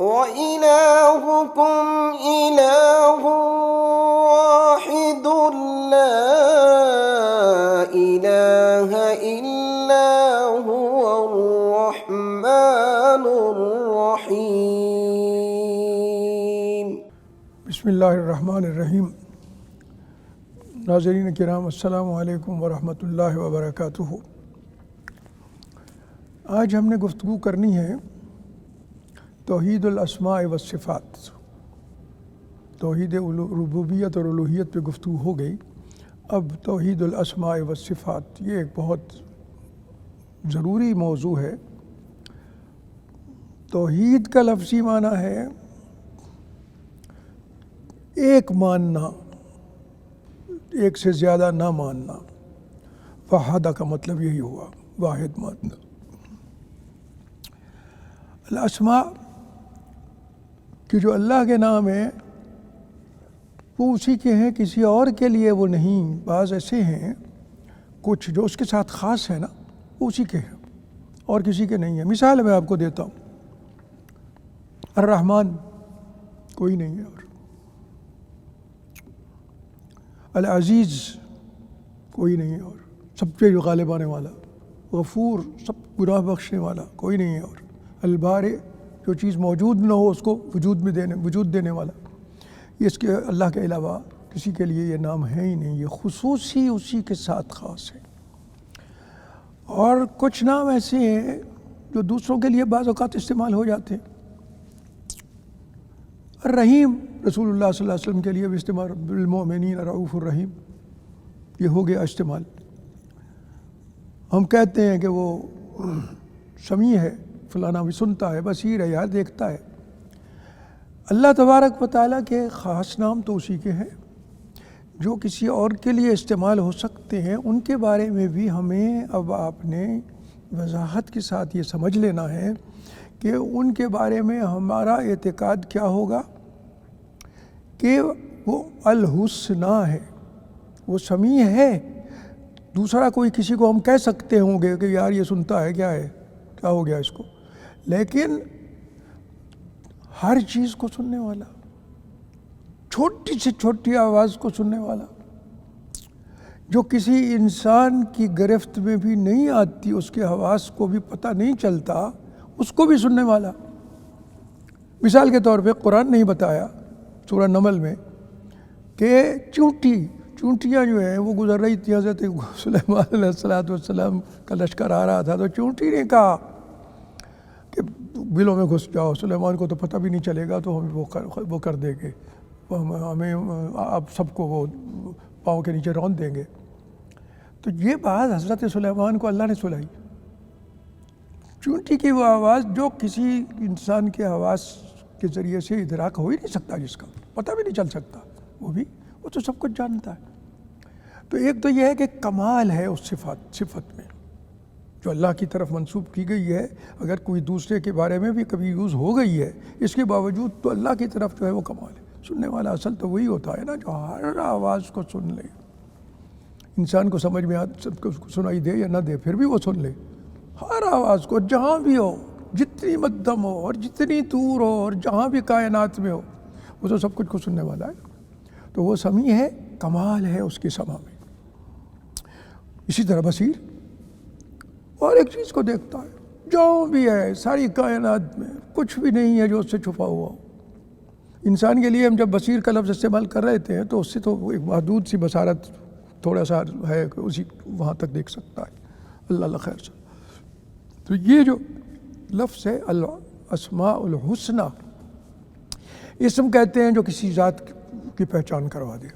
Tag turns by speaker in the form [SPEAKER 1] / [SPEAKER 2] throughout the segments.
[SPEAKER 1] وَإِلَٰهُكُمْ إِلَٰهٌ وَاحِدٌ لَّا إِلَٰهَ إِلَّا هُوَ الرَّحْمَٰنُ الرَّحِيمُ۔
[SPEAKER 2] بسم اللہ الرحمن الرحیم۔ ناظرین کرام، السلام علیکم ورحمۃ اللہ وبرکاتہ۔ آج ہم نے گفتگو کرنی ہے توحید الاسماء والصفات۔ توحید ربوبیت اور الوہیت پہ گفتگو ہو گئی، اب توحید الاسماء والصفات، یہ ایک بہت ضروری موضوع ہے۔ توحید کا لفظی معنی ہے ایک ماننا، ایک سے زیادہ نہ ماننا۔ وحدہ کا مطلب یہی ہوا، واحد ماننا۔ الاسماء کہ جو اللہ کے نام ہیں وہ اسی کے ہیں، کسی اور کے لیے وہ نہیں۔ بعض ایسے ہیں کچھ جو اس کے ساتھ خاص ہے نا، وہ اسی کے ہیں اور کسی کے نہیں ہیں۔ مثال میں آپ کو دیتا ہوں، الرحمن کوئی نہیں ہے، اور العزیز کوئی نہیں ہے، اور سب پہ جو غالب آنے والا، غفور سب گناہ بخشنے والا کوئی نہیں ہے، اور البارئ جو چیز موجود نہ ہو اس کو وجود دینے والا، یہ اس کے اللہ کے علاوہ کسی کے لیے یہ نام ہے ہی نہیں، یہ خصوصی اسی کے ساتھ خاص ہے۔ اور کچھ نام ایسے ہیں جو دوسروں کے لیے بعض اوقات استعمال ہو جاتے ہیں۔ الرحیم رسول اللہ صلی اللہ علیہ وسلم کے لیے بھی استعمال، بالمؤمنین رؤوف الرحیم، یہ ہو گیا استعمال۔ ہم کہتے ہیں کہ وہ سمیع ہے، فلانا بھی سنتا ہے، بصیر ہے، یہاں دیکھتا ہے۔ اللہ تبارک و تعالیٰ کے خاص نام تو اسی کے ہیں، جو کسی اور کے لیے استعمال ہو سکتے ہیں ان کے بارے میں بھی ہمیں اب آپ نے وضاحت کے ساتھ یہ سمجھ لینا ہے کہ ان کے بارے میں ہمارا اعتقاد کیا ہوگا کہ وہ الحسنی ہے، وہ سمیع ہے۔ دوسرا کوئی کسی کو ہم کہہ سکتے ہوں گے کہ یار یہ سنتا ہے، کیا ہے، کیا ہو گیا اس کو، لیکن ہر چیز کو سننے والا، چھوٹی سے چھوٹی آواز کو سننے والا، جو کسی انسان کی گرفت میں بھی نہیں آتی، اس کے حواس کو بھی پتہ نہیں چلتا، اس کو بھی سننے والا۔ مثال کے طور پہ قرآن نہیں بتایا سورہ نمل میں کہ چونٹیاں جو ہیں وہ گزر رہی تھی، حضرت سلیمان علیہ السلام کا لشکر آ رہا تھا، تو چونٹی نے کہا کہ بلوں میں گھس جاؤ، سلیمان کو تو پتہ بھی نہیں چلے گا، تو ہم وہ کر دیں گے، ہمیں آپ سب کو وہ پاؤں کے نیچے رون دیں گے۔ تو یہ بات حضرت سلیمان کو اللہ نے سنائی۔ چونٹی کی وہ آواز جو کسی انسان کے حواس کے ذریعے سے ادراک ہو ہی نہیں سکتا، جس کا پتہ بھی نہیں چل سکتا، وہ تو سب کچھ جانتا ہے۔ تو ایک تو یہ ہے کہ کمال ہے اس صفت میں جو اللہ کی طرف منسوب کی گئی ہے، اگر کوئی دوسرے کے بارے میں بھی کبھی یوز ہو گئی ہے، اس کے باوجود تو اللہ کی طرف جو ہے وہ کمال ہے۔ سننے والا اصل تو وہی ہوتا ہے نا جو ہر آواز کو سن لے، انسان کو سمجھ میں سب کو سنائی دے یا نہ دے، پھر بھی وہ سن لے ہر آواز کو، جہاں بھی ہو، جتنی مدھم ہو اور جتنی دور ہو اور جہاں بھی کائنات میں ہو، وہ تو سب کچھ کو سننے والا ہے۔ تو وہ سمیع ہے، کمال ہے اس کی سماع میں۔ اسی طرح بصیر اور ایک چیز کو دیکھتا ہے، جو بھی ہے ساری کائنات میں کچھ بھی نہیں ہے جو اس سے چھپا ہوا ہو۔ انسان کے لیے ہم جب بصیر کا لفظ استعمال کر رہے تھے تو اس سے تو ایک محدود سی بصارت تھوڑا سا ہے کہ اسی وہاں تک دیکھ سکتا ہے، اللہ خیر سے۔ تو یہ جو لفظ ہے الاسماء الحسنی، اسم کہتے ہیں جو کسی ذات کی پہچان کروا دے۔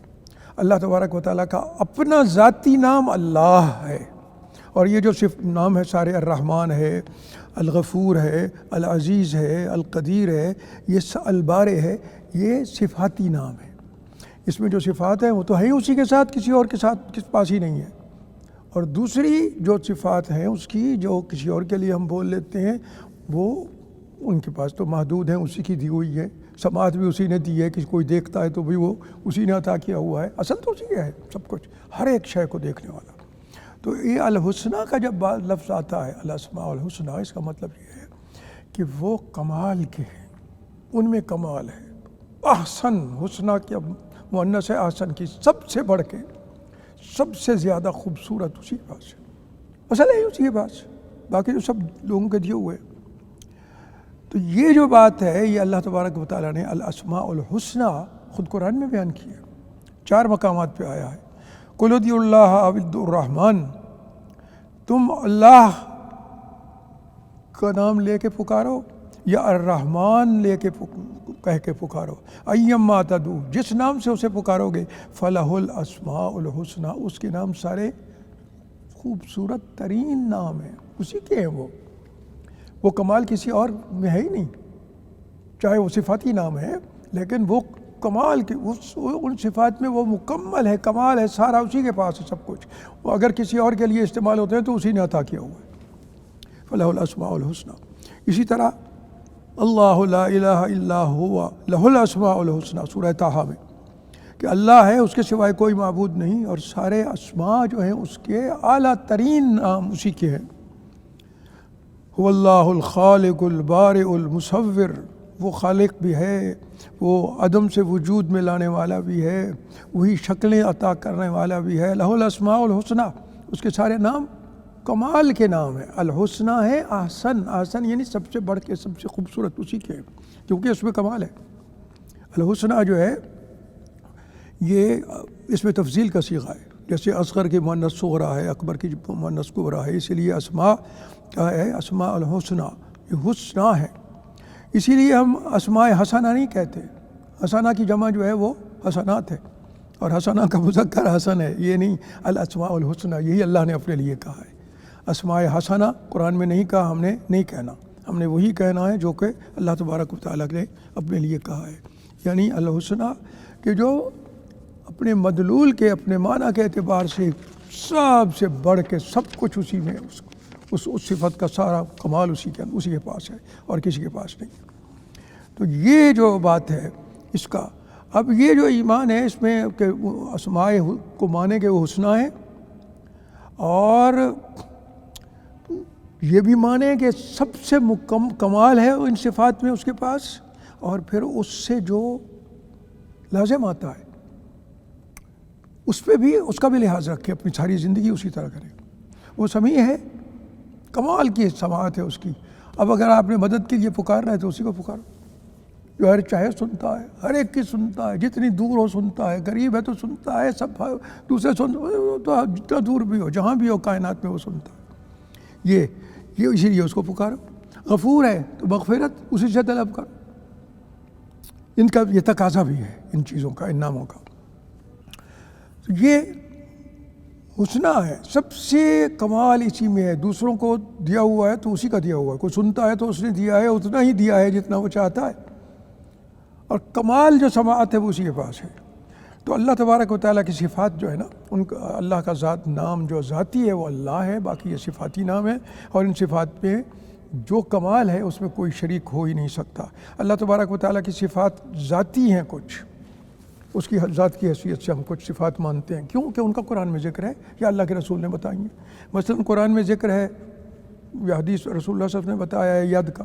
[SPEAKER 2] اللہ تبارک و تعالیٰ کا اپنا ذاتی نام اللہ ہے، اور یہ جو صرف نام ہے سارے، الرحمن ہے، الغفور ہے، العزیز ہے، القدیر ہے، یہ البارئ ہے، یہ صفاتی نام ہے۔ اس میں جو صفات ہیں وہ تو ہیں اسی کے ساتھ، کسی اور کے ساتھ کس پاس ہی نہیں ہے۔ اور دوسری جو صفات ہیں اس کی جو کسی اور کے لیے ہم بول لیتے ہیں، وہ ان کے پاس تو محدود ہیں، اسی کی دی ہوئی ہے۔ سماعت بھی اسی نے دی ہے، کہ کوئی دیکھتا ہے تو بھی وہ اسی نے عطا کیا ہوا ہے، اصل تو اسی کا ہے سب کچھ، ہر ایک شے کو دیکھنے والا۔ تو یہ الحسنی کا جب لفظ آتا ہے، الاسماء الحسنی، اس کا مطلب یہ ہے کہ وہ کمال کے ہیں، ان میں کمال ہے۔ احسن، حسنہ کے مؤنث ہے احسن کی، سب سے بڑھ کے سب سے زیادہ خوبصورت اسی کے پاس ہے، مسئلہ ہی اسی کے پاس، باقی جو سب لوگوں کے دیے ہوئے۔ تو یہ جو بات ہے یہ اللہ تبارک و تعالیٰ نے الاسماء الحسنہ خود قرآن میں بیان کی ہے، 4 مقامات پہ آیا ہے۔ قل ادعوا اللہ او ادعوا الرحمن، تم اللہ کا نام لے کے پکارو یا الرحمن لے کے کہہ کے پکارو، ایما تدعو، جس نام سے اسے پکارو گے، فلہ الاسماء الحسنہ، اس کے نام سارے خوبصورت ترین نام ہیں، اسی کے ہیں وہ کمال کسی اور میں ہے ہی نہیں، چاہے وہ صفاتی نام ہے لیکن وہ کمال کے ان صفات میں وہ مکمل ہے، کمال ہے، سارا اسی کے پاس ہے سب کچھ، وہ اگر کسی اور کے لیے استعمال ہوتے ہیں تو اسی نے عطا کیا ہوا ہے، فلہ الاسماء الحسنہ۔ اسی طرح اللہ لا الہ الا ہوا لہ الاسماء الحسنہ سورہ طٰہٰ میں، کہ اللہ ہے، اس کے سوائے کوئی معبود نہیں، اور سارے اسماء جو ہیں اس کے اعلیٰ ترین نام اسی کے ہیں۔ هو اللہ الخالق البارئ المصور، وہ خالق بھی ہے، وہ عدم سے وجود میں لانے والا بھی ہے، وہی شکلیں عطا کرنے والا بھی ہے۔ لہ الاسماء الحسنہ، اس کے سارے نام کمال کے نام ہیں۔ الحسنہ ہے احسن، احسن یعنی سب سے بڑھ کے سب سے خوبصورت اسی کے ہیں، کیونکہ اس میں کمال ہے۔ الحسنہ جو ہے یہ اس میں تفضیل کا صیغہ ہے، جیسے اصغر کی مؤنث صغریٰ ہے، اکبر کی مؤنث کبریٰ ہے، اسی لیے اسماء کا ہے اسماء الحسنہ، یہ حسنہ ہے۔ اسی لیے ہم اسماء حسنہ نہیں کہتے، حسنہ کی جمع جو ہے وہ حسنات ہے، اور حسنہ کا مذکر حسن ہے، یہ نہیں الاسماء الحسنہ، یہی اللہ نے اپنے لیے کہا ہے۔ اسماء حسنہ قرآن میں نہیں کہا، ہم نے نہیں کہنا، ہم نے وہی کہنا ہے جو کہ اللہ تبارک و تعالیٰ نے اپنے لیے کہا ہے، یعنی الحسنہ کہ جو اپنے مدلول کے، اپنے معنی کے اعتبار سے سب سے بڑھ کے سب کچھ اسی میں، اس صفت کا سارا کمال اسی کے پاس ہے اور کسی کے پاس نہیں۔ تو یہ جو بات ہے اس کا، اب یہ جو ایمان ہے اس میں کہ اسماء کو مانے کہ وہ حسنہ ہے، اور یہ بھی مانے کہ سب سے کمال ہے ان صفات میں اس کے پاس، اور پھر اس سے جو لازم آتا ہے اس پہ بھی، اس کا بھی لحاظ رکھے، اپنی ساری زندگی اسی طرح کرے۔ وہ سمیع ہے، کمال کی سماعت ہے اس کی۔ اب اگر آپ نے مدد کے لیے پکارنا ہے تو اسی کو پکارو، جو ہر چاہے سنتا ہے، ہر ایک کی سنتا ہے، جتنی دور ہو سنتا ہے، غریب ہے تو سنتا ہے، سب دوسرے تو جتنا دور بھی ہو، جہاں بھی ہو کائنات میں وہ سنتا ہے۔ یہ اسی لیے اس کو پکارو۔ غفور ہے تو مغفرت اسی سے طلب کرو۔ ان کا یہ تقاضا بھی ہے، ان چیزوں کا، ان ناموں کا۔ تو یہ حسنہ ہے، سب سے کمال اسی میں ہے۔ دوسروں کو دیا ہوا ہے تو اسی کا دیا ہوا ہے، کوئی سنتا ہے تو اس نے دیا ہے، اتنا ہی دیا ہے جتنا وہ چاہتا ہے، اور کمال جو سماعت ہے وہ اسی کے پاس ہے۔ تو اللہ تبارک و تعالیٰ کی صفات جو ہے نا، ان کا اللہ کا ذات نام جو ذاتی ہے وہ اللہ ہے، باقی یہ صفاتی نام ہے، اور ان صفات میں جو کمال ہے اس میں کوئی شریک ہو ہی نہیں سکتا۔ اللہ تبارک و تعالیٰ کی صفات ذاتی ہیں، کچھ اس کی ذات کی حیثیت سے ہم کچھ صفات مانتے ہیں، کیوں کہ ان کا قرآن میں ذکر ہے یا اللہ کے رسول نے بتائی ہیں۔ مثلا قرآن میں ذکر ہے یا حدیث رسول اللہ صلی اللہ علیہ وسلم نے بتایا ہے ید کا،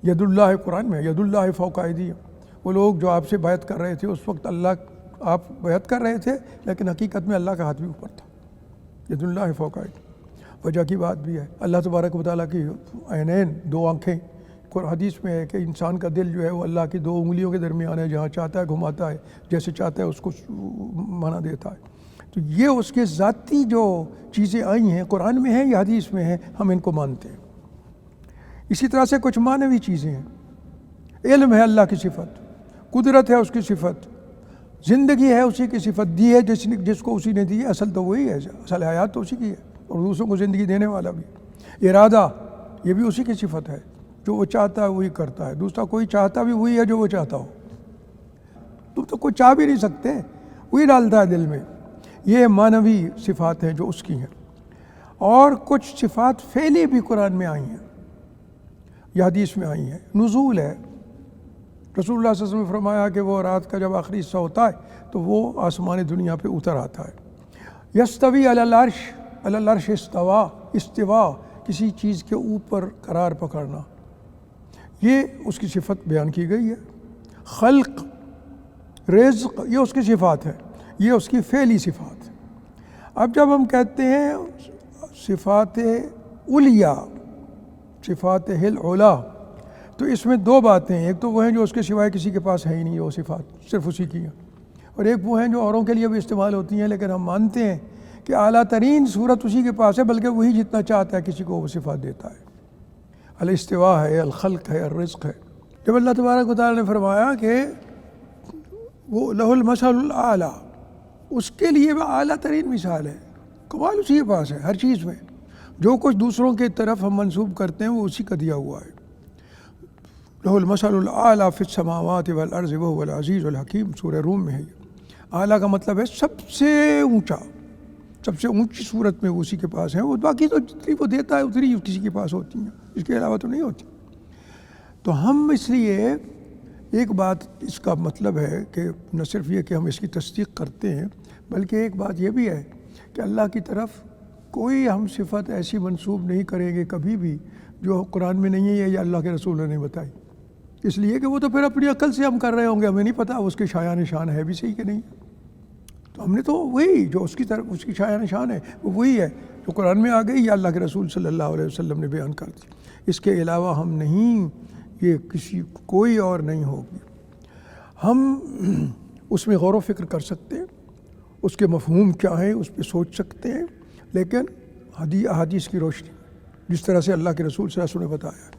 [SPEAKER 2] ید اللہ قرآن میں، ید اللہ فوق ایدیہم۔ وہ لوگ جو آپ سے بیعت کر رہے تھے اس وقت اللہ، آپ بیعت کر رہے تھے لیکن حقیقت میں اللہ کا ہاتھ بھی اوپر تھا، ید اللہ فوق ایدیہم۔ وجہ کی بات بھی ہے، اللہ تبارک و تعالیٰ کی عینین، 2 آنکھیں، حدیث میں ہے کہ انسان کا دل جو ہے وہ اللہ کی 2 انگلیوں کے درمیان ہے، جہاں چاہتا ہے گھماتا ہے، جیسے چاہتا ہے اس کو مانا دیتا ہے۔ تو یہ اس کے ذاتی جو چیزیں آئی ہیں قرآن میں ہیں یا حدیث میں ہیں، ہم ان کو مانتے ہیں۔ اسی طرح سے کچھ معنوی چیزیں ہیں، علم ہے اللہ کی صفت، قدرت ہے اس کی صفت، زندگی ہے اسی کی صفت، دی ہے جس کو اسی نے دی ہے، اصل تو وہی ہے، اصل حیات تو اسی کی ہے، اور دوسروں کو زندگی دینے والا بھی۔ ارادہ یہ بھی اسی کی صفت ہے، جو وہ چاہتا ہے وہی کرتا ہے، دوسرا کوئی چاہتا بھی وہی ہے جو وہ چاہتا ہو، تم تو کوئی چاہ بھی نہیں سکتے، وہی ڈالتا ہے دل میں۔ یہ معنوی صفات ہیں جو اس کی ہیں۔ اور کچھ صفات فعلی بھی قرآن میں آئی ہیں یا حدیث میں آئی ہیں۔ نزول ہے، رسول اللہ صلی اللہ علیہ وسلم نے فرمایا کہ وہ رات کا جب آخری حصہ ہوتا ہے تو وہ آسمان دنیا پہ اتر آتا ہے۔ یستوی علی العرش، علی العرش استوا، استوا کسی چیز کے اوپر قرار پکڑنا، یہ اس کی صفت بیان کی گئی ہے۔ خلق، رزق، یہ اس کی صفات ہے، یہ اس کی فعلی صفات ہے۔ اب جب ہم کہتے ہیں صفات علیٰ، صفات العلیٰ، تو اس میں دو باتیں ہیں، ایک تو وہ ہیں جو اس کے سوائے کسی کے پاس ہے ہی نہیں وہ صفات، صرف اسی کی ہیں، اور ایک وہ ہیں جو اوروں کے لیے بھی استعمال ہوتی ہیں، لیکن ہم مانتے ہیں کہ اعلیٰ ترین صورت اسی کے پاس ہے، بلکہ وہی جتنا چاہتا ہے کسی کو وہ صفات دیتا ہے۔ الاستواء ہے، الخلق ہے، الرزق ہے۔ جب اللہ تبارک و تعالیٰ نے فرمایا کہ وہ لہ المثل الاعلیٰ، اس کے لیے وہ اعلیٰ ترین مثال ہے، کمال اسی کے پاس ہے ہر چیز میں، جو کچھ دوسروں کی طرف ہم منسوب کرتے ہیں وہ اسی کا دیا ہوا ہے۔ لہ المثل الاعلیٰ فی السماوات والارض وہو العزیز الحکیم، سورہ روم میں ہے یہ۔ اعلیٰ کا مطلب ہے سب سے اونچا، سب سے اونچی صورت میں وہ اسی کے پاس ہے، وہ باقی تو جتنی وہ دیتا ہے اتنی کسی کے پاس ہوتی ہیں، اس کے علاوہ تو نہیں ہوتی۔ تو ہم اس لیے ایک بات اس کا مطلب ہے کہ نہ صرف یہ کہ ہم اس کی تصدیق کرتے ہیں، بلکہ ایک بات یہ بھی ہے کہ اللہ کی طرف کوئی ہم صفت ایسی منسوب نہیں کریں گے کبھی بھی جو قرآن میں نہیں ہے یا اللہ کے رسول نے نہیں بتائی، اس لیے کہ وہ تو پھر اپنی عقل سے ہم کر رہے ہوں گے، ہمیں نہیں پتہ اس کے شایان نشان ہے بھی صحیح کہ نہیں۔ تو ہم نے تو وہی جو اس کی طرف اس کی شایان نشان ہے وہ وہی ہے جو قرآن میں آ گئی یا اللہ کے رسول صلی اللہ علیہ وسلم نے بیان کر دی، اس کے علاوہ ہم نہیں، یہ کسی کوئی اور نہیں ہوگی۔ ہم اس میں غور و فکر کر سکتے ہیں، اس کے مفہوم کیا ہیں اس پہ سوچ سکتے ہیں، لیکن احادیث کی روشنی جس طرح سے اللہ کے رسول صلی اللہ علیہ وسلم نے بتایا،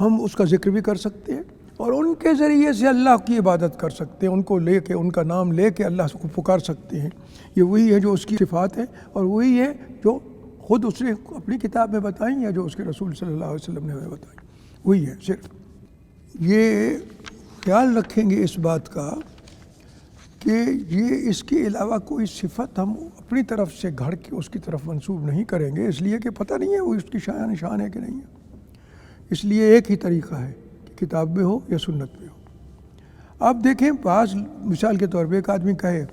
[SPEAKER 2] ہم اس کا ذکر بھی کر سکتے ہیں اور ان کے ذریعے سے اللہ کی عبادت کر سکتے ہیں، ان کو لے کے، ان کا نام لے کے اللہ کو پکار سکتے ہیں۔ یہ وہی ہے جو اس کی صفات ہے، اور وہی ہے جو خود اس نے اپنی کتاب میں بتائیں یا جو اس کے رسول صلی اللہ علیہ وسلم نے ہمیں بتائیں، وہی ہے۔ صرف یہ خیال رکھیں گے اس بات کا کہ یہ اس کے علاوہ کوئی صفت ہم اپنی طرف سے گھڑ کے اس کی طرف منسوب نہیں کریں گے، اس لیے کہ پتہ نہیں ہے وہ اس کی شایان نشان ہے کہ نہیں ہے۔ اس لیے ایک ہی طریقہ ہے کہ کتاب میں ہو یا سنت میں ہو۔ آپ دیکھیں بعض مثال کے طور پہ ایک آدمی کہے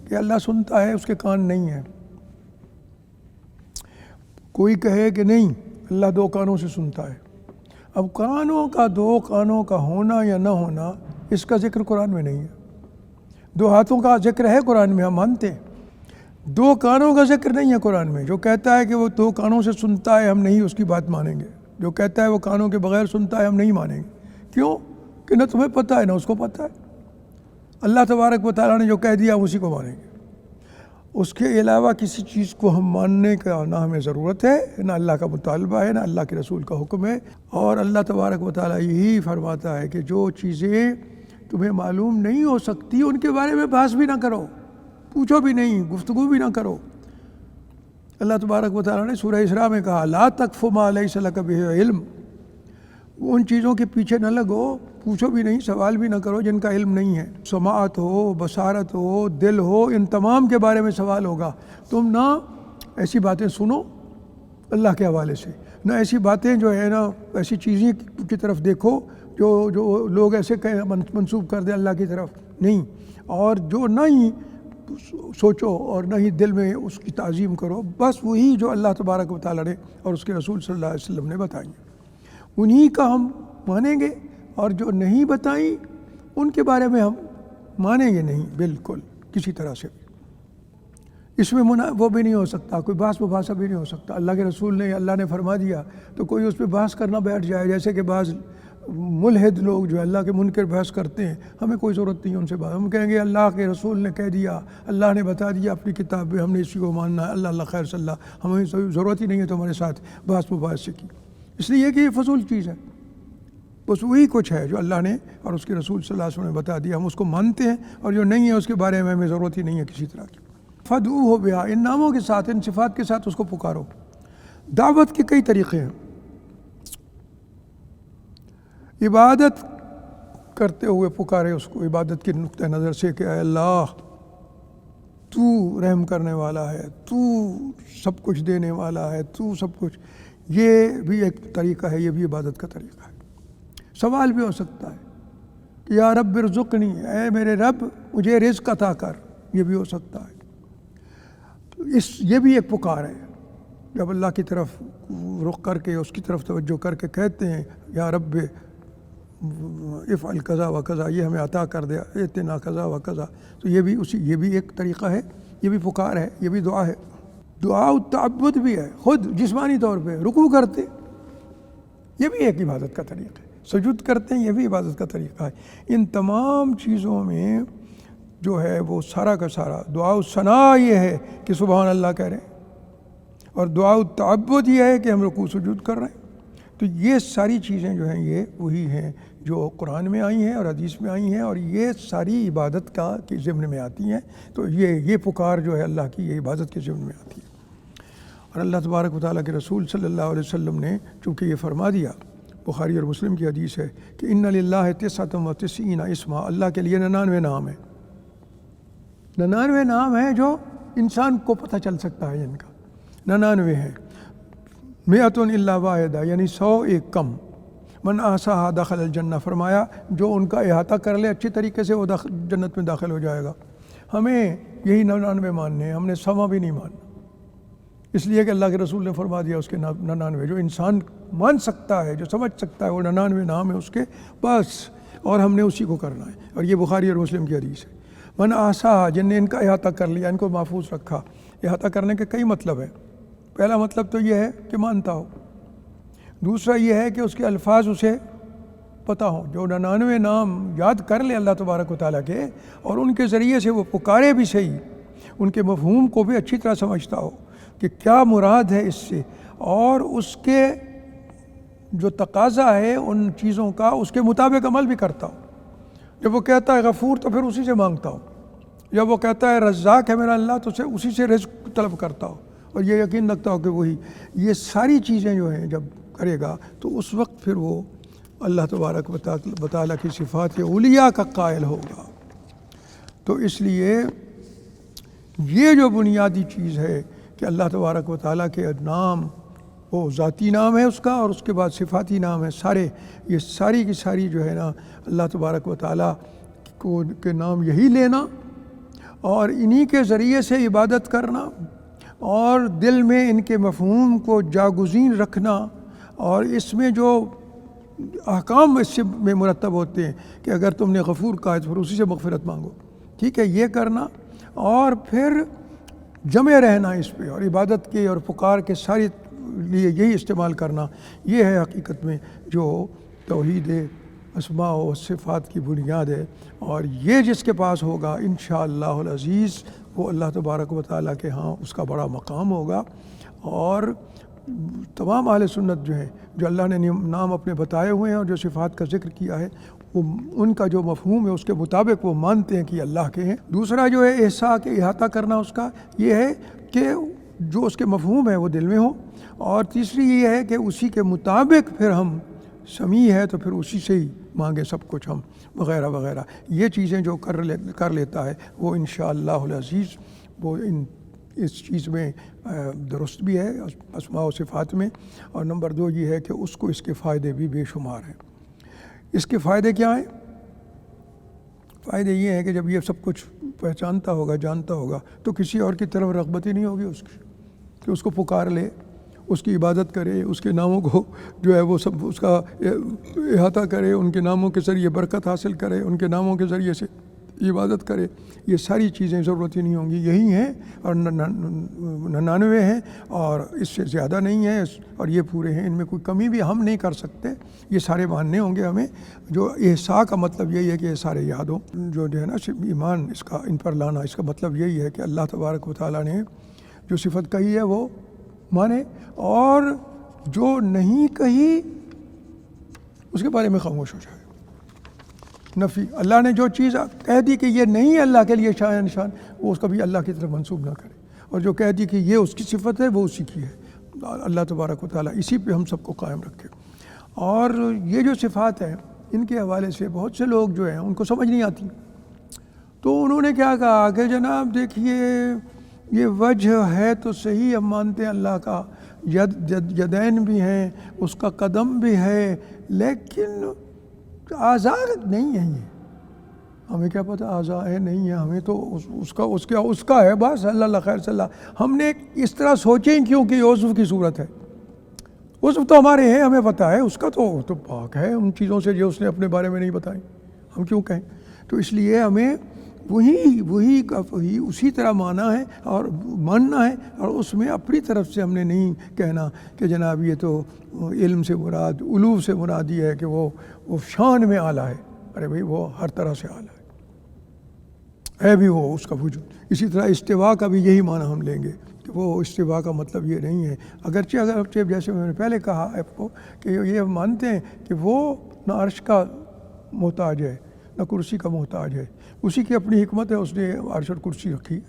[SPEAKER 2] کہ اللہ سنتا ہے، اس کے کان نہیں ہیں، کوئی کہے کہ نہیں اللہ دو کانوں سے سنتا ہے۔ اب کانوں کا، دو کانوں کا ہونا یا نہ ہونا، اس کا ذکر قرآن میں نہیں ہے۔ دو ہاتھوں کا ذکر ہے قرآن میں، ہم مانتے ہیں، دو کانوں کا ذکر نہیں ہے قرآن میں۔ جو کہتا ہے کہ وہ دو کانوں سے سنتا ہے، ہم نہیں اس کی بات مانیں گے۔ جو کہتا ہے وہ کانوں کے بغیر سنتا ہے، ہم نہیں مانیں گے۔ کیوں؟ کہ نہ تمہیں پتہ ہے نہ اس کو پتہ ہے۔ اللہ تبارک و تعالیٰ نے جو کہہ دیا ہم اسی کو مانیں گے۔ اس کے علاوہ کسی چیز کو ہم ماننے کا نہ ہمیں ضرورت ہے، نہ اللہ کا مطالبہ ہے، نہ اللہ کے رسول کا حکم ہے۔ اور اللہ تبارک و تعالیٰ یہی فرماتا ہے کہ جو چیزیں تمہیں معلوم نہیں ہو سکتی ان کے بارے میں بحث بھی نہ کرو، پوچھو بھی نہیں، گفتگو بھی نہ کرو۔ اللہ تبارک و تعالیٰ نے سورہ اسراء میں کہا لا تقف ما لیس لک بہ علم، ان چیزوں کے پیچھے نہ لگو، پوچھو بھی نہیں، سوال بھی نہ کرو جن کا علم نہیں ہے۔ سماعت ہو، بصارت ہو، دل ہو، ان تمام کے بارے میں سوال ہوگا۔ تم نہ ایسی باتیں سنو اللہ کے حوالے سے، نہ ایسی باتیں جو ہے نا ایسی چیزیں کی طرف دیکھو جو لوگ ایسے منسوب کر دیں اللہ کی طرف، نہیں، اور جو نہ ہی سوچو اور نہ ہی دل میں اس کی تعظیم کرو، بس وہی جو اللہ تبارک و تعالیٰ نے اور اس کے رسول صلی اللہ علیہ وسلم نے بتائیں، انہی کا ہم مانیں گے، اور جو نہیں بتائیں ان کے بارے میں ہم مانیں گے نہیں بالکل کسی طرح سے۔ اس میں وہ بھی نہیں ہو سکتا، کوئی بحث مباحثہ بھی نہیں ہو سکتا۔ اللہ کے رسول نے، اللہ نے فرما دیا تو کوئی اس پہ بحث کرنا بیٹھ جائے، جیسے کہ بعض ملحد لوگ جو اللہ کے منکر بحث کرتے ہیں، ہمیں کوئی ضرورت نہیں ان سے بات، ہم کہیں گے اللہ کے رسول نے کہہ دیا، اللہ نے بتا دیا اپنی کتاب میں، ہم نے اسی کو ماننا ہے، اللہ اللہ خیر صلی اللہ، ہمیں ضرورت ہی نہیں ہے تمہارے ساتھ بحث مباحثے کی۔ اس لیے کہ یہ فضول چیز ہے، بس وہی کچھ ہے جو اللہ نے اور اس کے رسول صلی اللہ علیہ وسلم نے بتا دیا، ہم اس کو مانتے ہیں، اور جو نہیں ہے اس کے بارے میں ہمیں ضرورت ہی نہیں ہے کسی طرح کی۔ فدعوہ بہا، ان ناموں کے ساتھ، ان صفات کے ساتھ اس کو پکارو۔ دعوت کے کئی طریقے ہیں۔ عبادت کرتے ہوئے پکارے اس کو، عبادت کے نقطہ نظر سے کہ اے اللہ تو رحم کرنے والا ہے، تو سب کچھ دینے والا ہے، تو سب کچھ، یہ بھی ایک طریقہ ہے، یہ بھی عبادت کا طریقہ ہے۔ سوال بھی ہو سکتا ہے کہ یا رب ارزقنی، اے میرے رب مجھے رزق عطا کر، یہ بھی ہو سکتا ہے۔ تو یہ بھی ایک پکار ہے، جب اللہ کی طرف رخ کر کے اس کی طرف توجہ کر کے کہتے ہیں یا رب افعل قضا و قضا، یہ ہمیں عطا کر دیا، اتنا قضا و قضا، تو یہ بھی ایک طریقہ ہے، یہ بھی پکار ہے، یہ بھی دعا ہے۔ دعا التعبد بھی ہے، خود جسمانی طور پہ رکوع کرتے، یہ بھی ایک عبادت کا طریقہ ہے، سجود کرتے ہیں، یہ بھی عبادت کا طریقہ ہے۔ ان تمام چیزوں میں جو ہے وہ سارا کا سارا دعا الثناء یہ ہے کہ سبحان اللہ کہہ رہے ہیں، اور دعا التعبد یہ ہے کہ ہم رکوع سجود کر رہے ہیں۔ تو یہ ساری چیزیں جو ہیں یہ وہی ہیں جو قرآن میں آئی ہیں اور حدیث میں آئی ہیں، اور یہ ساری عبادت کا کے ضمن میں آتی ہیں۔ تو یہ پکار جو ہے اللہ کی، یہ عبادت کے ضمن میں آتی ہے۔ اور اللہ تبارک و تعالیٰ کے رسول صلی اللہ علیہ وسلم نے چونکہ یہ فرما دیا، بخاری اور مسلم کی حدیث ہے کہ ان للہ 99 اسما، اللہ کے لیے 99 نام ہیں، 99 نام ہیں جو انسان کو پتہ چل سکتا ہے ان کا، 99 ہیں۔ 100 الا واحدہ، یعنی 100 ایک کم۔ من احصاها دخل الجنہ، فرمایا جو ان کا احاطہ کر لے اچھی طریقے سے وہ جنت میں داخل ہو جائے گا۔ ہمیں یہی 99 ماننے ہیں، ہم نے 100 بھی نہیں ماننا، اس لیے کہ اللہ کے رسول نے فرما دیا اس کے 99 جو انسان مان سکتا ہے، جو سمجھ سکتا ہے، وہ 99 نام ہے اس کے بس، اور ہم نے اسی کو کرنا ہے۔ اور یہ بخاری اور مسلم کی حدیث ہے۔ من احصاها، جن نے ان کا احاطہ کر لیا، ان کو محفوظ رکھا۔ احاطہ کرنے کے کئی مطلب ہیں۔ پہلا مطلب تو یہ ہے کہ مانتا ہو، دوسرا یہ ہے کہ اس کے الفاظ اسے پتہ ہوں، جو 99 نام یاد کر لے اللہ تبارک و تعالیٰ کے، اور ان کے ذریعے سے وہ پکارے بھی صحیح، ان کے مفہوم کو بھی اچھی طرح سمجھتا ہو کہ کیا مراد ہے اس سے، اور اس کے جو تقاضا ہے ان چیزوں کا اس کے مطابق عمل بھی کرتا ہو۔ جب وہ کہتا ہے غفور تو پھر اسی سے مانگتا ہو، جب وہ کہتا ہے رزاق ہے میرا اللہ تو اسی سے رزق طلب کرتا ہو، اور یہ یقین رکھتا ہو کہ وہی۔ یہ ساری چیزیں جو ہیں جب کرے گا تو اس وقت پھر وہ اللہ تبارک و تعالیٰ کی صفات اولیاء کا قائل ہوگا۔ تو اس لیے یہ جو بنیادی چیز ہے کہ اللہ تبارک و تعالیٰ کے نام، وہ ذاتی نام ہے اس کا، اور اس کے بعد صفاتی نام ہے سارے، یہ ساری کی ساری جو ہے نا اللہ تبارک و تعالیٰ کو کے نام یہی لینا، اور انہی کے ذریعے سے عبادت کرنا، اور دل میں ان کے مفہوم کو جاگزین رکھنا، اور اس میں جو احکام اس سے میں مرتب ہوتے ہیں کہ اگر تم نے غفور کہا تو پھر اسی سے مغفرت مانگو، ٹھیک ہے، یہ کرنا، اور پھر جمع رہنا اس پہ، اور عبادت کے اور پکار کے ساری لیے یہی استعمال کرنا۔ یہ ہے حقیقت میں جو توحید اسماء و صفات کی بنیاد ہے، اور یہ جس کے پاس ہوگا انشاءاللہ العزیز وہ اللہ تبارک و تعالیٰ کے ہاں اس کا بڑا مقام ہوگا۔ اور تمام اہل سنت جو ہیں، جو اللہ نے نام اپنے بتائے ہوئے ہیں اور جو صفات کا ذکر کیا ہے، وہ ان کا جو مفہوم ہے اس کے مطابق وہ مانتے ہیں کہ یہ اللہ کے ہیں۔ دوسرا جو ہے احساء کے احاطہ کرنا اس کا، یہ ہے کہ جو اس کے مفہوم ہے وہ دل میں ہو، اور تیسری یہ ہے کہ اسی کے مطابق پھر ہم سمیع ہے تو پھر اسی سے ہی مانگے سب کچھ ہم، وغیرہ وغیرہ۔ یہ چیزیں جو کر لیتا ہے وہ انشاءاللہ العزیز وہ اس چیز میں درست بھی ہے اسماء و صفات میں۔ اور نمبر 2 یہ ہے کہ اس کو اس کے فائدے بھی بے شمار ہیں۔ اس کے فائدے کیا ہیں؟ فائدے یہ ہے کہ جب یہ سب کچھ پہچانتا ہوگا، جانتا ہوگا، تو کسی اور کی طرف رغبت ہی نہیں ہوگی اس کی کہ اس کو پکار لے، اس کی عبادت کرے، اس کے ناموں کو جو ہے وہ سب اس کا احاطہ کرے، ان کے ناموں کے ذریعے برکت حاصل کرے، ان کے ناموں کے ذریعے سے عبادت کرے۔ یہ ساری چیزیں ضرورت ہی نہیں ہوں گی، یہی ہیں، اور 99 ہیں، اور اس سے زیادہ نہیں ہیں، اور یہ پورے ہیں، ان میں کوئی کمی بھی ہم نہیں کر سکتے، یہ سارے ماننے ہوں گے ہمیں۔ جو احساء کا مطلب یہی ہے کہ یہ سارے یاد ہوں، جو ہے نا ایمان اس کا ان پر لانا، اس کا مطلب یہی ہے کہ اللہ تبارک و تعالیٰ نے جو صفت کہی ہے وہ مانے، اور جو نہیں کہی اس کے بارے میں خاموش ہو جائے۔ نفی، اللہ نے جو چیز کہہ دی کہ یہ نہیں ہے اللہ کے لیے شان نشان، وہ اس کا بھی اللہ کی طرف منسوب نہ کرے، اور جو کہہ دی کہ یہ اس کی صفت ہے وہ اسی کی ہے۔ اللہ تبارک و تعالیٰ اسی پہ ہم سب کو قائم رکھے۔ اور یہ جو صفات ہیں ان کے حوالے سے بہت سے لوگ جو ہیں ان کو سمجھ نہیں آتی، تو انہوں نے کیا کہا کہ جناب دیکھیے یہ وجہ ہے تو صحیح، ہم مانتے ہیں اللہ کا یدین بھی ہیں، اس کا قدم بھی ہے، لیکن اعضاء نہیں ہے، یہ ہمیں کیا پتہ اعضاء ہے نہیں ہے، ہمیں تو اس کا ہے بس، اللہ خیر صلی اللہ۔ ہم نے اس طرح سوچیں کیوں کہ یہ عضو کی صورت ہے، وہ سب تو ہمارے ہیں، ہمیں پتہ ہے، اس کا تو پاک ہے ان چیزوں سے جو اس نے اپنے بارے میں نہیں بتائیں، ہم کیوں کہیں؟ تو اس لیے ہمیں وہی اسی طرح مانا ہے اور ماننا ہے، اور اس میں اپنی طرف سے ہم نے نہیں کہنا کہ جناب یہ تو علم سے مراد، علو سے مراد یہ ہے کہ وہ شان میں اعلیٰ ہے۔ ارے بھائی وہ ہر طرح سے اعلیٰ ہے بھی وہ اس کا وجود۔ اسی طرح استوا کا بھی یہی معنی ہم لیں گے کہ وہ استوا کا مطلب یہ نہیں ہے، اگرچہ جیسے میں نے پہلے کہا آپ کو کہ یہ مانتے ہیں کہ وہ نہ عرش کا محتاج ہے نہ کرسی کا محتاج ہے، اسی کی اپنی حکمت ہے، اس نے عرش اور کرسی رکھی ہے،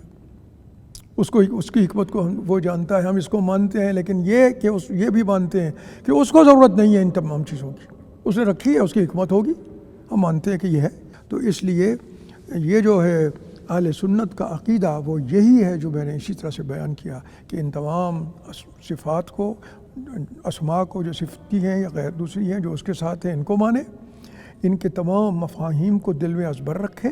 [SPEAKER 2] اس کی حکمت کو وہ جانتا ہے، ہم اس کو مانتے ہیں، لیکن یہ بھی مانتے ہیں کہ اس کو ضرورت نہیں ہے ان تمام چیزوں کی، اس نے رکھی ہے، اس کی حکمت ہوگی، ہم مانتے ہیں کہ یہ ہے۔ تو اس لیے یہ جو ہے اہل سنت کا عقیدہ وہ یہی ہے جو میں نے اسی طرح سے بیان کیا کہ ان تمام صفات کو، اسماء کو جو صفتی ہیں یا غیر دوسری ہیں جو اس کے ساتھ ہیں، ان کو مانے، ان کے تمام مفاہیم کو دل میں ازبر رکھے،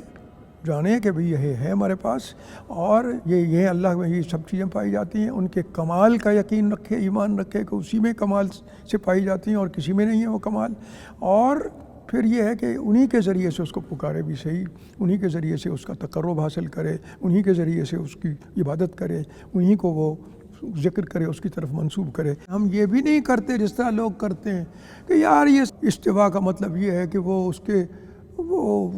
[SPEAKER 2] جانے کہ بھئی یہ ہے ہمارے پاس، اور یہ اللہ میں یہ سب چیزیں پائی جاتی ہیں، ان کے کمال کا یقین رکھے، ایمان رکھے کہ اسی میں کمال سے پائی جاتی ہیں اور کسی میں نہیں ہے وہ کمال، اور پھر یہ ہے کہ انہی کے ذریعے سے اس کو پکارے بھی صحیح، انہی کے ذریعے سے اس کا تقرب حاصل کرے، انہی کے ذریعے سے اس کی عبادت کرے، انہی کو وہ ذکر کرے، اس کی طرف منسوب کرے۔ ہم یہ بھی نہیں کرتے جس طرح لوگ کرتے ہیں کہ یار یہ استوا کا مطلب یہ ہے کہ وہ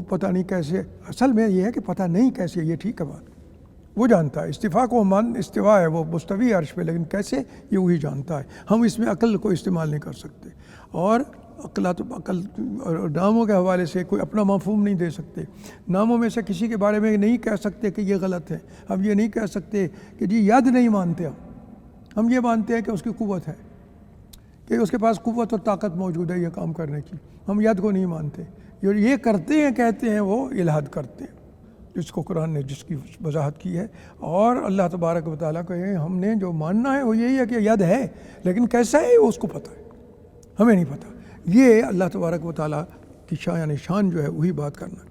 [SPEAKER 2] پتہ نہیں کیسے، اصل میں یہ ہے کہ پتہ نہیں کیسے، یہ ٹھیک ہے بات، وہ جانتا ہے استوا کو، استوا ہے وہ مستوی عرش پہ، لیکن کیسے یہ وہی جانتا ہے، ہم اس میں عقل کو استعمال نہیں کر سکتے، اور عقل اور ناموں کے حوالے سے کوئی اپنا مفہوم نہیں دے سکتے، ناموں میں سے کسی کے بارے میں نہیں کہہ سکتے کہ یہ غلط ہے، ہم یہ نہیں کہہ سکتے کہ جی ید نہیں مانتے، ہم یہ مانتے ہیں کہ اس کی قوت ہے، کہ اس کے پاس قوت اور طاقت موجود ہے یہ کام کرنے کی، ہم ید کو نہیں مانتے، یہ کرتے ہیں کہتے ہیں وہ الہاد کرتے ہیں، جس کو قرآن نے جس کی وضاحت کی ہے، اور اللہ تبارک و تعالیٰ کو ہم نے جو ماننا ہے وہ یہی ہے کہ ید ہے، لیکن کیسا ہے وہ اس کو پتہ ہے، ہمیں نہیں پتہ، یہ اللہ تبارک و تعالیٰ کی شان جو ہے وہی بات کرنا ہے۔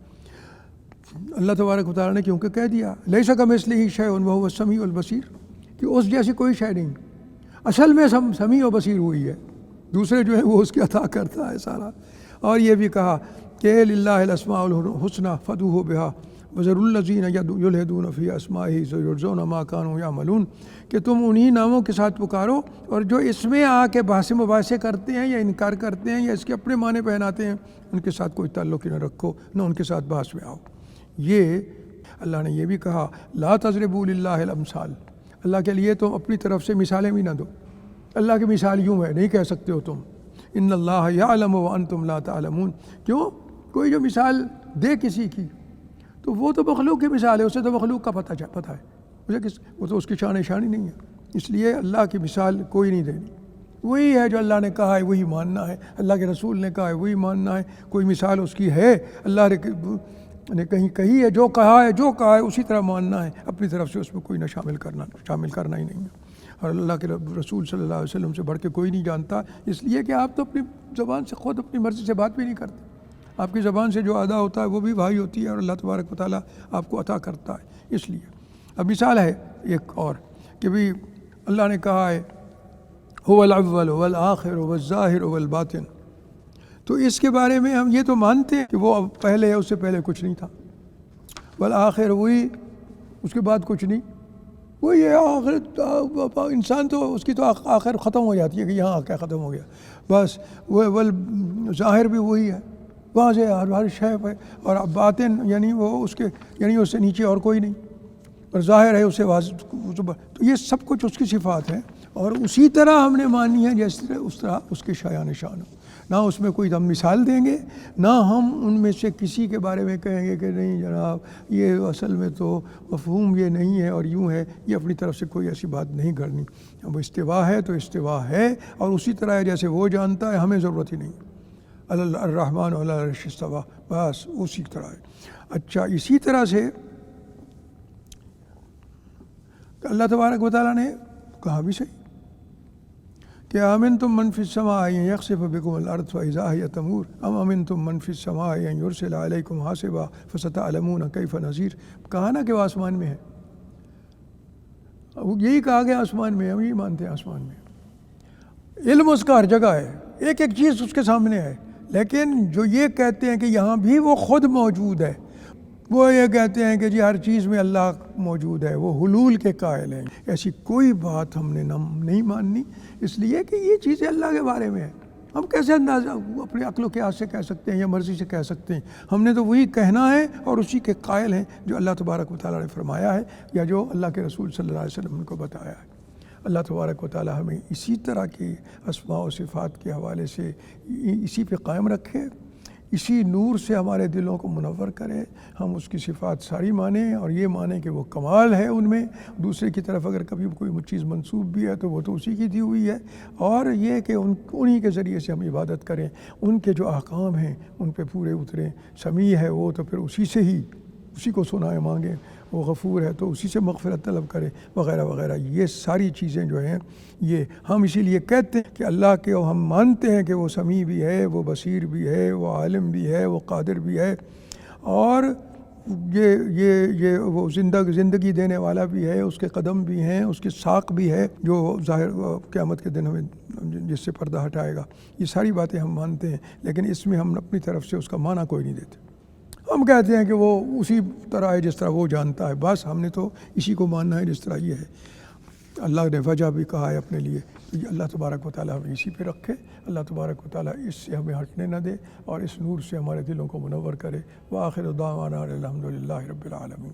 [SPEAKER 2] اللہ تبارک و تعالیٰ نے کیونکہ کہہ دیا لیس کمثلہ شیء وہو السمیع البصیر، کہ اس جیسی کوئی شے نہیں، اصل میں سمیع و بصیر ہوئی ہے، دوسرے جو ہے وہ اس کی عطا کرتا ہے سارا۔ اور یہ بھی کہا کہ للہ الاسماء الحسنی فادعوہ بہا وذروا الذین یلحدون فی اسمائہ سیجزون ما کانوا یعملون، کہ تم انہی ناموں کے ساتھ پکارو، اور جو اس میں آ کے بحث مباحثے کرتے ہیں یا انکار کرتے ہیں یا اس کے اپنے معنی پہناتے ہیں، ان کے ساتھ کوئی تعلق نہ رکھو، نہ ان کے ساتھ بحث میں آؤ۔ یہ اللہ نے یہ بھی کہا لا تضربوا للہ الامثال، اللہ کے لیے تم اپنی طرف سے مثالیں بھی نہ دو، اللہ کی مثال یوں ہے نہیں کہہ سکتے ہو تم، ان اللہ یعلم وانتم لا تعلمون، کیوں؟ کوئی جو مثال دے کسی کی تو وہ تو مخلوق کی مثال ہے، اسے تو مخلوق کا پتہ ہے، وہ تو اس کی شان شانی نہیں ہے، اس لیے اللہ کی مثال کوئی نہیں دینی، وہی ہے جو اللہ نے کہا ہے وہی ماننا ہے، اللہ کے رسول نے کہا ہے وہی ماننا ہے، کوئی مثال اس کی ہے اللہ نے کہیں کہی ہے، جو کہا ہے اسی طرح ماننا ہے، اپنی طرف سے اس میں کوئی نہ شامل کرنا ہی نہیں ہے، اور اللہ کے رسول صلی اللہ علیہ وسلم سے بڑھ کے کوئی نہیں جانتا، اس لیے کہ آپ تو اپنی زبان سے خود اپنی مرضی سے بات بھی نہیں کرتے، آپ کی زبان سے جو ادا ہوتا ہے وہ بھی وحی ہوتی ہے، اور اللہ تبارک و تعالیٰ آپ کو عطا کرتا ہے، اس لیے۔ اب مثال ہے ایک اور کہ بھی اللہ نے کہا ہے هو الاول والآخر والظاہر والباطن، تو اس کے بارے میں ہم یہ تو مانتے ہیں کہ وہ پہلے ہے، اس سے پہلے کچھ نہیں تھا، والآخر وہی، اس کے بعد کچھ نہیں، وہی ہے آخر، انسان تو اس کی تو آخر ختم ہو جاتی ہے کہ یہاں آ کے ختم ہو گیا بس، وہ ظاہر بھی وہی ہے، وہاں سے ہر شے پہ، اور باطن یعنی وہ اس کے یعنی اس سے نیچے اور کوئی نہیں، اور ظاہر ہے اس سے واضح، تو یہ سب کچھ اس کی صفات ہیں، اور اسی طرح ہم نے مانی ہے جس طرح اس طرح اس کے شایان نشان ہو، نہ اس میں کوئی ہم مثال دیں گے، نہ ہم ان میں سے کسی کے بارے میں کہیں گے کہ نہیں جناب یہ اصل میں تو مفہوم یہ نہیں ہے اور یوں ہے، یہ اپنی طرف سے کوئی ایسی بات نہیں کرنی، اب استوا ہے تو استوا ہے، اور اسی طرح ہے جیسے وہ جانتا ہے، ہمیں ضرورت ہی نہیں، الرحمن علی العرش استویٰ، بس اسی طرح ہے۔ اچھا، اسی طرح سے اللہ تبارک و تعالیٰ نے کہا بھی صحیح کہ آمنتم من فی السماء ان یخسف بکم الارض فاذا ہی تمور ام امنتم من فی السماء ان یرسل علیکم حاصبا فستعلمون کیف نذیر، کہا نا کہ وہ آسمان میں ہے، یہی کہا گیا آسمان میں، ہم یہی مانتے ہیں آسمان میں، علم اس کا ہر جگہ ہے، ایک ایک چیز اس کے سامنے ہے، لیکن جو یہ کہتے ہیں کہ یہاں بھی وہ خود موجود ہے، وہ یہ کہتے ہیں کہ جی ہر چیز میں اللہ موجود ہے، وہ حلول کے قائل ہیں، ایسی کوئی بات ہم نے نہیں ماننی، اس لیے کہ یہ چیزیں اللہ کے بارے میں ہیں۔ ہم کیسے اندازہ اپنے عقل و قیاس سے کہہ سکتے ہیں یا مرضی سے کہہ سکتے ہیں؟ ہم نے تو وہی کہنا ہے اور اسی کے قائل ہیں جو اللہ تبارک و تعالیٰ نے فرمایا ہے یا جو اللہ کے رسول صلی اللہ علیہ وسلم نے کو بتایا ہے۔ اللہ تبارک و تعالیٰ ہمیں اسی طرح کی اسماء و صفات کے حوالے سے اسی پہ قائم رکھے، اسی نور سے ہمارے دلوں کو منور کرے، ہم اس کی صفات ساری مانیں اور یہ مانیں کہ وہ کمال ہے ان میں، دوسرے کی طرف اگر کبھی کوئی چیز منسوب بھی ہے تو وہ تو اسی کی دی ہوئی ہے، اور یہ کہ انہی کے ذریعے سے ہم عبادت کریں، ان کے جو احکام ہیں ان پہ پورے اتریں، سمیع ہے وہ تو پھر اسی کو سنائیں مانگیں، وہ غفور ہے تو اسی سے مغفرت طلب کرے وغیرہ وغیرہ۔ یہ ساری چیزیں جو ہیں یہ ہم اسی لیے کہتے ہیں کہ اللہ کے ہم مانتے ہیں کہ وہ سمیع بھی ہے، وہ بصیر بھی ہے، وہ عالم بھی ہے، وہ قادر بھی ہے، اور یہ وہ زندگی دینے والا بھی ہے، اس کے قدم بھی ہیں، اس کے ساق بھی ہے جو ظاہر قیامت کے دن ہمیں جس سے پردہ ہٹائے گا۔ یہ ساری باتیں ہم مانتے ہیں، لیکن اس میں ہم اپنی طرف سے اس کا معنی کوئی نہیں دیتے۔ ہم کہتے ہیں کہ وہ اسی طرح ہے جس طرح وہ جانتا ہے، بس ہم نے تو اسی کو ماننا ہے جس طرح یہ ہے۔ اللہ نے وجہ بھی کہا ہے اپنے لیے، اللہ تبارک و تعالیٰ ہمیں اسی پہ رکھے، اللہ تبارک و تعالیٰ اس سے ہمیں ہٹنے نہ دے اور اس نور سے ہمارے دلوں کو منور کرے۔ وآخر دعوانا الحمدللہ رب العالمین۔